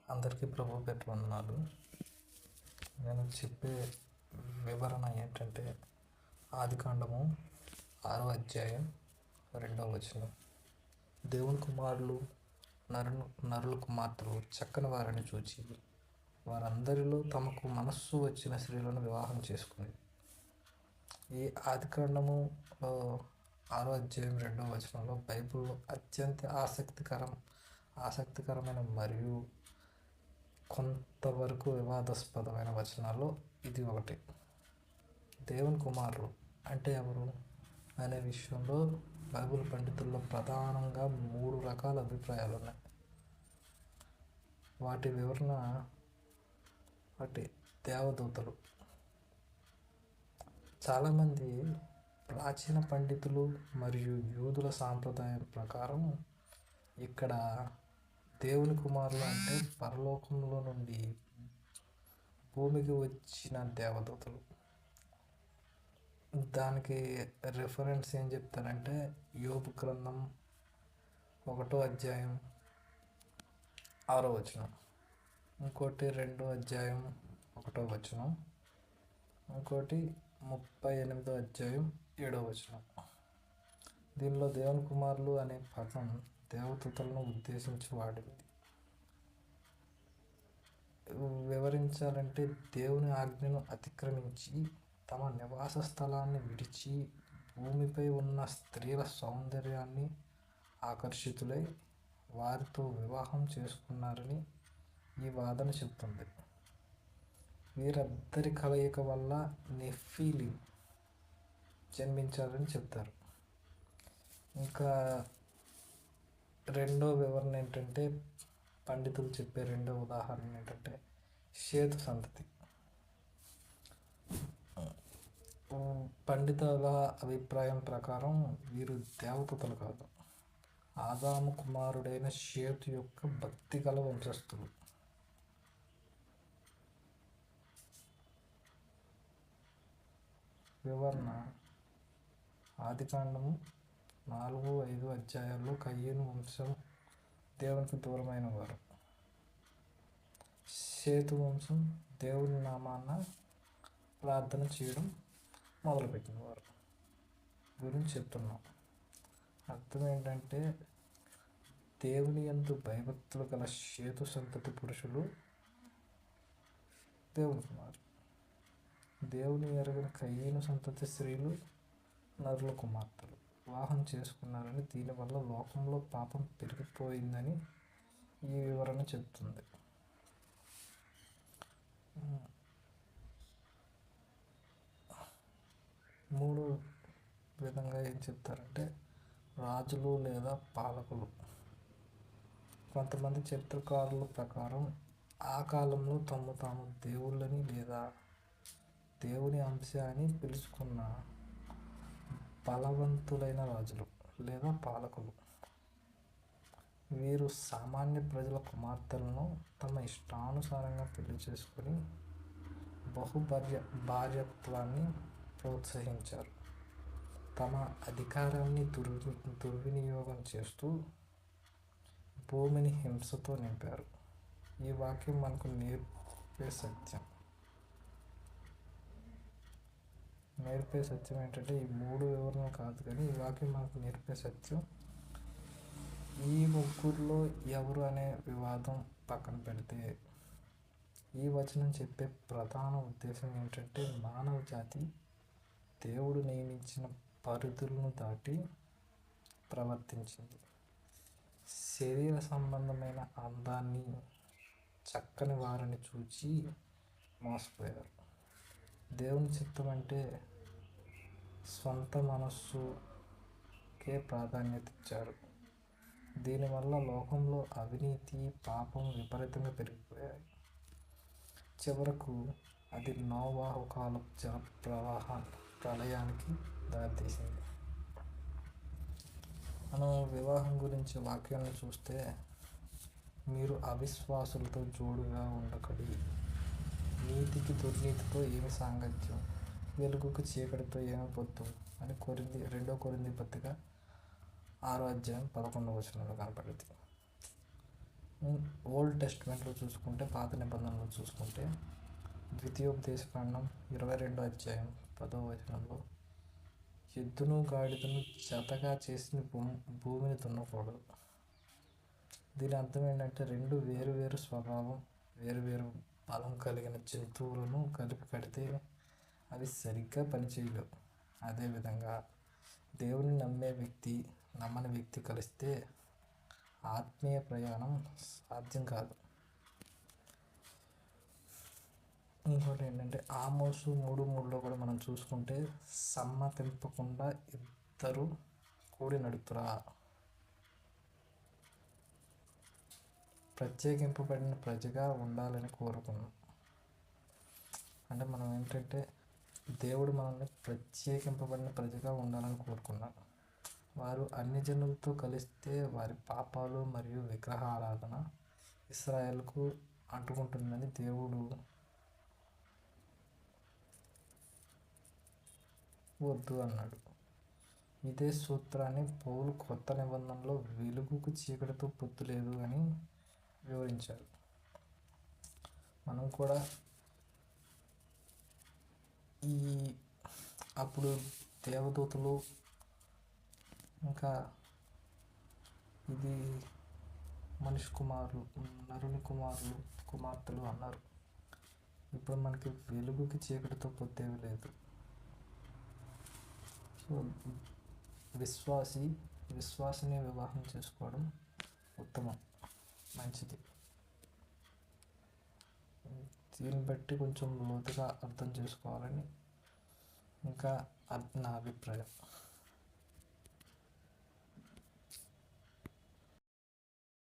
అందరికీ ప్రభు పేరు వందనాలు. నేను చెప్పే వివరణ ఏంటంటే ఆదికాండము 6వ అధ్యాయం 2వ వచనం. దేవుని కుమారులు నరుల కుమార్తెలు చక్కని వారిని చూచి వారందరిలో తమకు మనస్సు వచ్చిన స్త్రీలను వివాహం చేసుకుని. ఈ ఆదికాండము 6వ అధ్యాయం 2వ వచనంలో బైబిల్లో అత్యంత ఆసక్తికరమైన మరియు కొంతవరకు వివాదాస్పదమైన వచనాల్లో ఇది ఒకటి. దేవుని కుమారులు అంటే ఎవరు అనే విషయంలో బైబిల్ పండితుల్లో ప్రధానంగా 3 రకాల అభిప్రాయాలు ఉన్నాయి. వాటి వివరణ దేవదూతలు. చాలామంది ప్రాచీన పండితులు మరియు యూదుల సాంప్రదాయం ప్రకారం ఇక్కడ దేవుని కుమారులు అంటే పరలోకంలో నుండి భూమికి వచ్చిన దేవదూతలు. దానికి రిఫరెన్స్ ఏం చెప్తారంటే యోబు గ్రంథం 1వ అధ్యాయం 6వ వచనం, ఇంకోటి 2వ అధ్యాయం 1వ వచనం, ఇంకోటి 38వ అధ్యాయం 7వ వచనం. దీనిలో దేవుని కుమారులు అనే పదం దేవదూతలను ఉద్దేశించి వాడింది. వివరించాలంటే దేవుని ఆజ్ఞను అతిక్రమించి తమ నివాస స్థలాన్ని విడిచి భూమిపై ఉన్న స్త్రీల సౌందర్యాన్ని ఆకర్షితులై వారితో వివాహం చేసుకున్నారని ఈ వాదన చెబుతుంది. వీరిద్దరి కలయిక వల్ల నెఫీలీం జన్మించారని చెప్తారు. ఇంకా రెండో వివరణ ఏంటంటే పండితులు చెప్పే రెండో ఉదాహరణ ఏంటంటే షేతు సంతతి. పండితుల అభిప్రాయం ప్రకారం వీరు దేవదూతలు కాదు, ఆదాము కుమారుడైన షేతు యొక్క భక్తి గల వంశస్థులు. వివరణ ఆదికాండము 4, 5 అధ్యాయాల్లో కయ్యను వంశం దేవునికి దూరమైన వారు. షేతు వంశం దేవుని నామాన ప్రార్థన చేయడం మొదలుపెట్టిన వారు గురించి చెప్తున్నాం. అర్థం ఏంటంటే దేవుని యందు భయభక్తులు గల షేతు సంతతి పురుషులు దేవుని కుమారు. దేవుని ఎరగిన కయ్యను సంతతి స్త్రీలు నరుల కుమార్తెలు వివాహం చేసుకున్నారని, దీనివల్ల లోకంలో పాపం పెరిగిపోయిందని ఈ వివరణ చెప్తుంది. మూడో విధంగా ఏం చెప్తారంటే రాజులు లేదా పాలకులు. కొంతమంది చరిత్రకారుల ప్రకారం ఆ కాలంలో తాము దేవుళ్ళని లేదా దేవుని అంశ అని పిలుచుకున్న బలవంతులైన రాజులు లేదా పాలకులు. వీరు సామాన్య ప్రజల కుమార్తెలను తమ ఇష్టానుసారంగా పెళ్లి చేసుకుని భార్యత్వాన్ని ప్రోత్సహించారు. తమ అధికారాన్ని దుర్వినియోగం చేస్తూ భూమిని హింసతో నింపారు. ఈ వాక్యం మనకు నేర్పే సత్యం ఏంటంటే ఈ 3 వివరణ కాదు కానీ ఈ వాక్యం మనకు నేర్పే సత్యం. ఈ ముగ్గురులో ఎవరు అనే వివాదం పక్కన పెడితే ఈ వచనం చెప్పే ప్రధాన ఉద్దేశం ఏంటంటే మానవ జాతి దేవుడు నియమించిన పరిధులను దాటి ప్రవర్తించింది. శరీర సంబంధమైన అందాన్ని, చక్కని వారిని చూచి మోసపోయారు. దేవుని చిత్తం అంటే స్వంత మనస్సుకే ప్రాధాన్యత ఇచ్చారు. దీనివల్ల లోకంలో అవినీతి, పాపం విపరీతంగా పెరిగిపోయాయి. చివరకు అది నోవాహు కాలపు జల ప్రళయానికి దారితీసింది. మనం వివాహం గురించి వాక్యాలను చూస్తే మీరు అవిశ్వాసులతో జోడుగా ఉండకడి, నీతికి దుర్నీతితో ఏమి సాంగత్యం, వెలుగుకు చీకటితో ఏమి పొత్తు అని 2 కొరింథీ పత్రిక 6వ అధ్యాయం 11వ వచనంలో కనపడుతుంది. ఓల్డ్ టెస్ట్మెంట్లో చూసుకుంటే, పాత నిబంధనలో చూసుకుంటే, ద్వితీయోపదేశకాండం 22 అధ్యాయం 10వ వచనంలో, ఎద్దును గాడిదను జతగా చేసిన భూమిని దున్నకూడదు. దీని అర్థం ఏంటంటే, రెండు వేరు వేరు స్వభావం, వేరు బలం కలిగిన జంతువులను కలిపి కడితే అవి సరిగ్గా పనిచేయలేవు. అదేవిధంగా దేవుని నమ్మే వ్యక్తి, నమ్మని వ్యక్తి కలిస్తే ఆత్మీయ ప్రయాణం సాధ్యం కాదు. ఇంకోటి ఏంటంటే, ఆమోసు 3:3లో కూడా మనం చూసుకుంటే, సమ్మతింపకుండా ఇద్దరు కూడి నడుపురా. ప్రత్యేకింపబడిన ప్రజగా ఉండాలని కోరుకున్నాం. అంటే మనం ఏంటంటే, దేవుడు మనల్ని ప్రత్యేకింపబడిన ప్రజగా ఉండాలని కోరుకున్నాడు. వారు అన్ని జనులతో కలిస్తే వారి పాపాలు మరియు విగ్రహారాధన ఇశ్రాయేలుకు అంటుకుంటుందని దేవుడు వద్దు అన్నాడు. ఇదే సూత్రాన్ని పౌలు కొత్త నిబంధనలో వెలుగుకు చీకటితో పొత్తు లేదు అని వివరించారు. మనం కూడా ఈ అప్పుడు దేవదూతలు ఇంకా ఇది మనిషి కుమారులు, నరుని కుమార్తెలు అన్నారు. ఇప్పుడు మనకి వెలుగుకి చీకటితో పొత్తేవి లేదు. సో విశ్వాసిని వివాహం చేసుకోవడం ఉత్తమం, మంచిది. దీన్ని బట్టి కొంచెం లోతుగా అర్థం చేసుకోవాలని ఇంకా నా అభిప్రాయం.